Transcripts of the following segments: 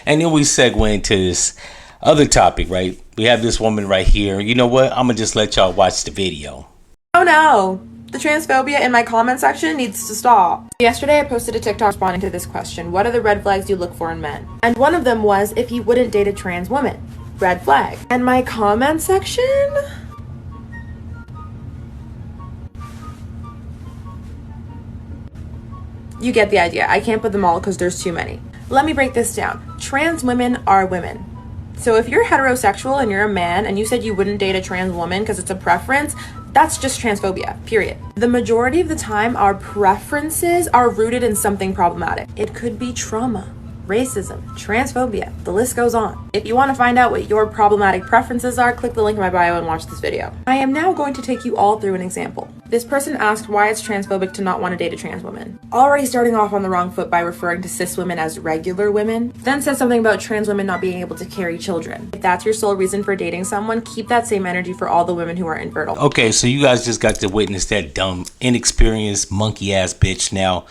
And then we segue into this other topic, right? We have this woman right here. You know what? I'm gonna just let y'all watch the video. Oh no, the transphobia in my comment section needs to stop. Yesterday I posted a TikTok responding to this question: what are the red flags you look for in men? And one of them was if he wouldn't date a trans woman. Red flag. And my comment section? You get the idea. I can't put them all because there's too many. Let me break this down. Trans women are women. So if you're heterosexual and you're a man and you said you wouldn't date a trans woman because it's a preference, that's just transphobia, period. The majority of the time, our preferences are rooted in something problematic. It could be trauma, racism, transphobia, the list goes on. If you want to find out what your problematic preferences are, click the link in my bio and watch this video. I am now going to take you all through an example. This person asked why it's transphobic to not want to date a trans woman. Already starting off on the wrong foot by referring to cis women as regular women, then says something about trans women not being able to carry children. If that's your sole reason for dating someone, keep that same energy for all the women who are infertile. Okay, so you guys just got to witness that dumb, inexperienced, monkey ass bitch now.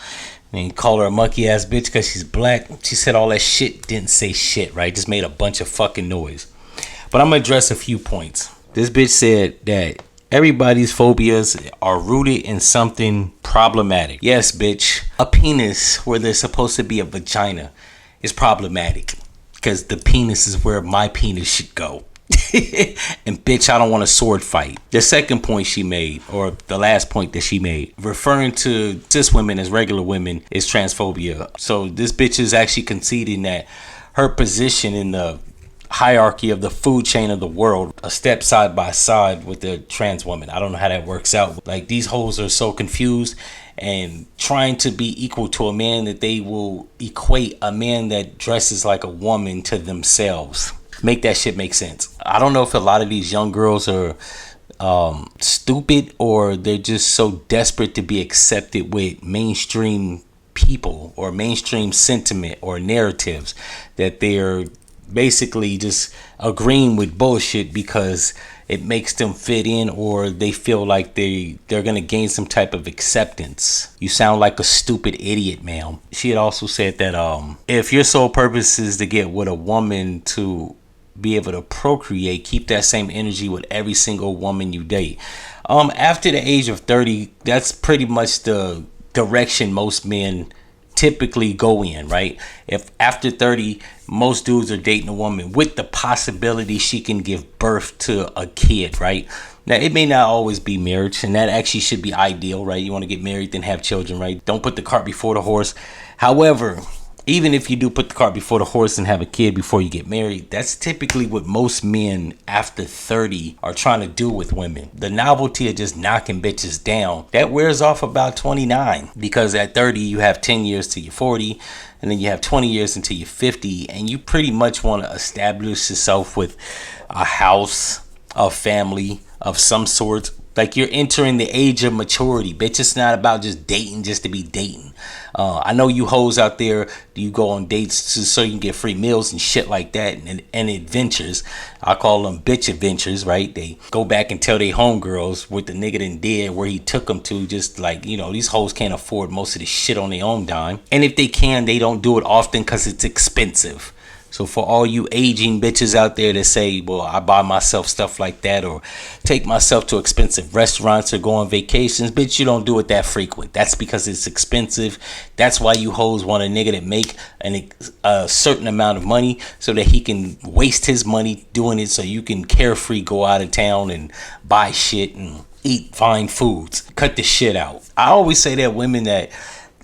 And call her a monkey ass bitch because she's black. She said all that shit, didn't say shit, right? Just made a bunch of fucking noise. But I'm gonna address a few points. This bitch said that everybody's phobias are rooted in something problematic. Yes, bitch. A penis where there's supposed to be a vagina is problematic because the penis is where my penis should go. And bitch, I don't want a sword fight. The second point she made, or the last point that she made, referring to cis women as regular women is transphobia. So this bitch is actually conceding that her position in the hierarchy of the food chain of the world, a step side by side with the trans woman. I don't know how that works out. Like, these hoes are so confused and trying to be equal to a man that they will equate a man that dresses like a woman to themselves. Make that shit make sense. I don't know if a lot of these young girls are stupid or they're just so desperate to be accepted with mainstream people or mainstream sentiment or narratives that they're basically just agreeing with bullshit because it makes them fit in, or they feel like they're gonna gain some type of acceptance. You sound like a stupid idiot, ma'am. She had also said that if your sole purpose is to get with a woman to be able to procreate, keep that same energy with every single woman you date. After the age of 30, that's pretty much the direction most men typically go in, right? If after 30, most dudes are dating a woman with the possibility she can give birth to a kid, right? Now, it may not always be marriage, and that actually should be ideal, right? You want to get married, then have children, right? Don't put the cart before the horse. However, even if you do put the cart before the horse and have a kid before you get married, that's typically what most men after 30 are trying to do with women. The novelty of just knocking bitches down, that wears off about 29, because at 30 you have 10 years till you're 40, and then you have 20 years until you're 50, and you pretty much want to establish yourself with a house, a family of some sort. Like, you're entering the age of maturity, bitch. It's not about just dating just to be dating. I know you hoes out there, you go on dates so you can get free meals and shit like that, and adventures. I call them bitch adventures, right? They go back and tell their homegirls what the nigga done did, where he took them to. Just like, you know, these hoes can't afford most of this shit on their own dime. And if they can, they don't do it often because it's expensive. So for all you aging bitches out there that say, well, I buy myself stuff like that, or take myself to expensive restaurants or go on vacations, bitch, you don't do it that frequent. That's because it's expensive. That's why you hoes want a nigga that make a certain amount of money so that he can waste his money doing it, so you can carefree go out of town and buy shit and eat fine foods. Cut the shit out. I always say that women that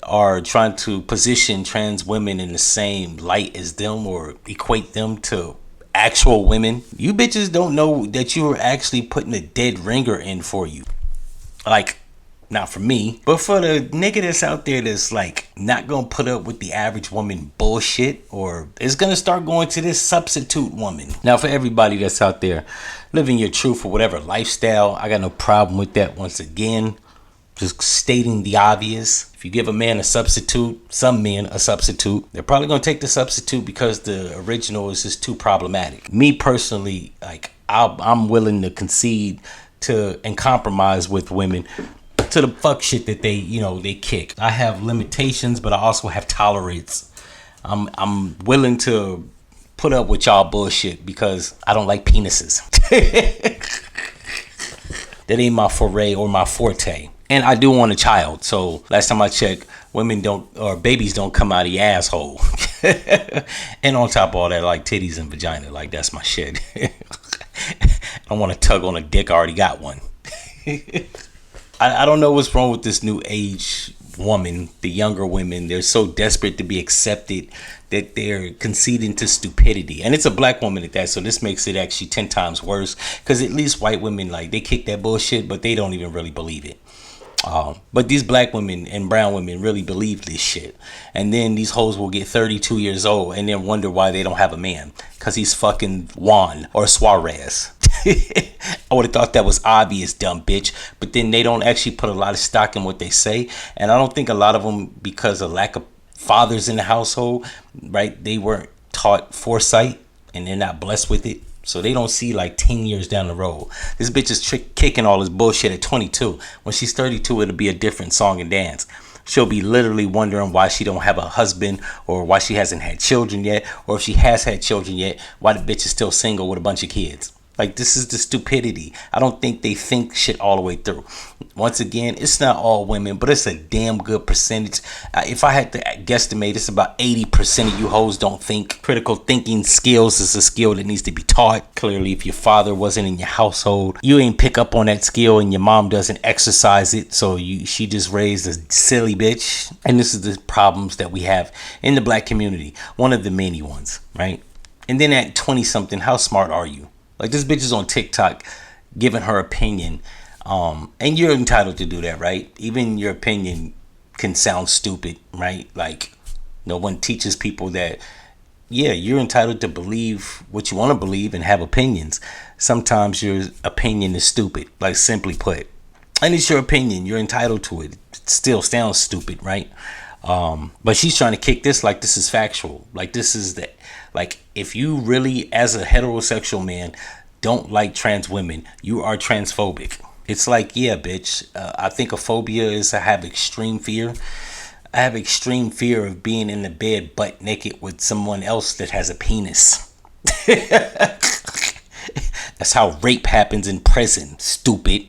are trying to position trans women in the same light as them or equate them to actual women, you bitches don't know that you are actually putting a dead ringer in for you. Like, not for me, but for the nigga that's out there that's like not gonna put up with the average woman bullshit, or is gonna start going to this substitute woman. Now, for everybody that's out there living your truth or whatever lifestyle, I got no problem with that. Once again, just stating the obvious. If you give a man a substitute, some men a substitute, they're probably going to take the substitute because the original is just too problematic. Me personally, like, I'm willing to concede to and compromise with women to the fuck shit that they kick. I have limitations, but I also have tolerance. I'm willing to put up with y'all bullshit because I don't like penises. That ain't my foray or my forte. And I do want a child. So last time I checked, women don't, or babies don't come out of your asshole. And on top of all that, like titties and vagina, like that's my shit. I want to tug on a dick. I already got one. I don't know what's wrong with this new age woman, the younger women. They're so desperate to be accepted that they're conceding to stupidity. And it's a black woman at that, so this makes it actually 10 times worse, because at least white women, like, they kick that bullshit, but they don't even really believe it. But these black women and brown women really believe this shit. And then these hoes will get 32 years old and then wonder why they don't have a man, because he's fucking Juan or Suarez. I would have thought that was obvious, dumb bitch. But then they don't actually put a lot of stock in what they say. And I don't think a lot of them, because of lack of fathers in the household, right, they weren't taught foresight and they're not blessed with it. So they don't see like 10 years down the road. This bitch is kicking all this bullshit at 22. When she's 32, it'll be a different song and dance. She'll be literally wondering why she don't have a husband, or why she hasn't had children yet, or if she has had children yet, why the bitch is still single with a bunch of kids. Like, this is the stupidity. I don't think they think shit all the way through. Once again, it's not all women, but it's a damn good percentage. If I had to guesstimate, it's about 80% of you hoes don't think. Critical thinking skills is a skill that needs to be taught. Clearly, if your father wasn't in your household, you ain't pick up on that skill, and your mom doesn't exercise it, so she just raised a silly bitch. And this is the problems that we have in the black community. One of the many ones, right? And then at 20-something, how smart are you? Like, this bitch is on TikTok giving her opinion. And you're entitled to do that, right? Even your opinion can sound stupid, right? Like, no one teaches people that, yeah, you're entitled to believe what you want to believe and have opinions. Sometimes your opinion is stupid, like, simply put. And it's your opinion. You're entitled to it. It still sounds stupid, right? But she's trying to kick this like this is factual. Like, this is the, like, if you really, as a heterosexual man, don't like trans women, you are transphobic. It's like, yeah, bitch, I think a phobia is I have extreme fear. I have extreme fear of being in the bed butt naked with someone else that has a penis. That's how rape happens in prison, stupid.